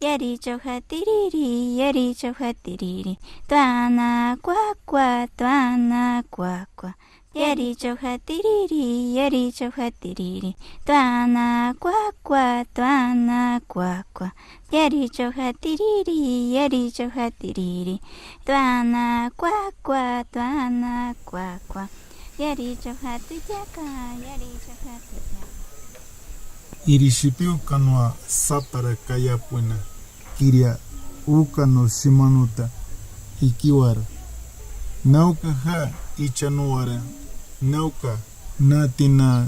Yari chohatiriri, yari chohatiriri, tuana cuacua, tuana cuacua. Yari chohatiriri, yari chohatiriri, tuana cuacua, tuana cuacua. Yari chohatiriri, yari chohatiriri, tuana cuacua, tuana cuacua. Yari chohatuyaka, yari chohatuyaka. Irishipiu kanua sapara kayapuena. Kiria ukano simanuta ikiwara nauka ha ichanuara nauka natina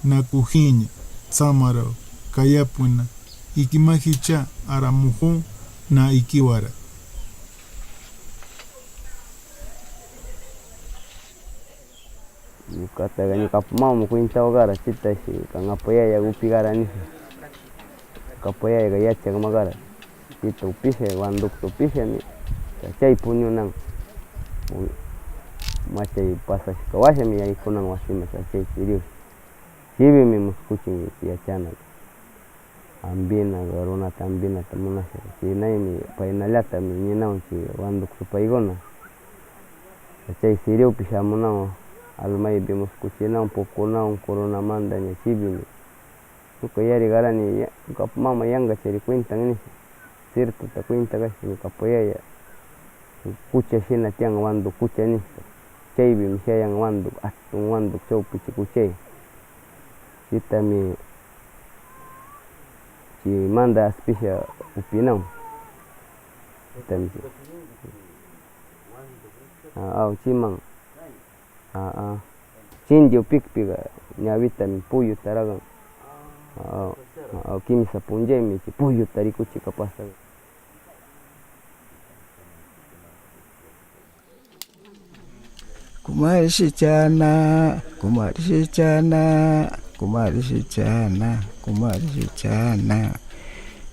nakuhinya tsamaro kayapuena ikimahicha aramuhu na ikiwara Kata ni kapmamo kuincha ogara chita si kangapoya ya upigara ni kapoya ya yacha kamagara kita upise wanduk upise mi cai punyo nang macai pasas kawasya mi ai kunang wasima cai serius sibi mi muskucing ya chana ambina garona tambina tamuna si nai mi painalata mi nyinau si wanduk supaigona cai serius pisa munau almai bi muskucinau pokunau corona mandanya sibi mi suka yari garani kap mama yanga ceri kuintang ini sirtu ta kuinta kasi kapoya ya kucha sina tiang wandu kucha ni cai bi misia yang wandu atung wandu cau pici kucai kita mi ci manda spesial upinau kita mi au cimang cinjo pik-pik nyawita mi puyu taragang kimisa punjai mi ci puyu tari kuci kapasa kumari si cana kumari si cana kumari si cana kumari si cana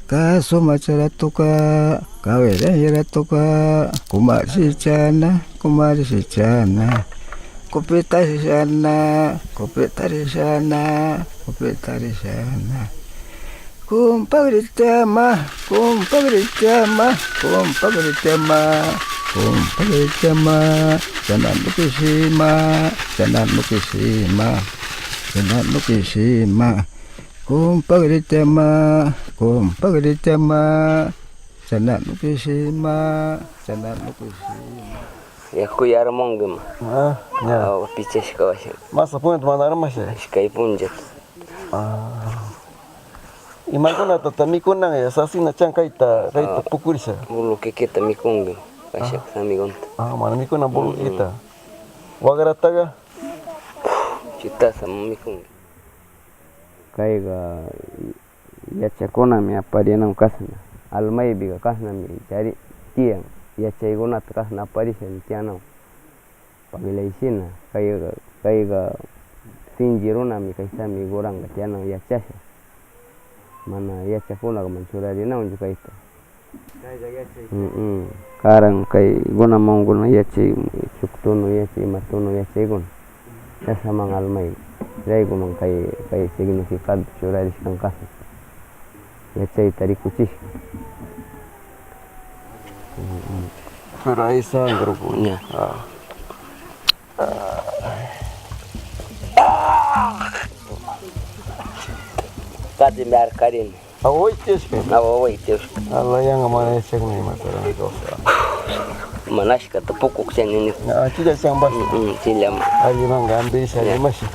kaso macharatuka kaweda hiratuka kumari si cana kumari si cana kupita si sana kupita di sana kupita di sana kumpagritama kumpagritama kumpagritama kumpagritama jangan lukisima jangan lukisima jangan lukisima kumpagritama kumpagritama jangan lukisima jangan lukisima ya ku yar monggem ya piches kawas masa punit mana armas ya skai punjet iman tata mikunang ya sasina cang kaita pukurisa bulu kita mikung kasih kami gonta mana mikunang bulu kita wagarataga cita sama mikung kai ga ya cakona mi apa dia nam kasna almai biga kasna mi cari tiang ya cai gona kasna apa di sentiano pamila isina kai ga sinjiruna mi kaisa mi gorang tiano ya casa mana ya cakona ka mancura di naun juga itu karang kai gona mau gona ya cai cuktono ya cai matono ya cai gon ya sama ngalmai dai gona kai signifikat cura di kangkas ya cai tari kucis Feraisa grupunya Kadi biar karin. Awoi tes kan? Awoi tes. Allah yang mana cek nih masalah itu. Manas kata pokok sen ini. Tidak siang bas. Silam. Ayo nang ambil saya masih.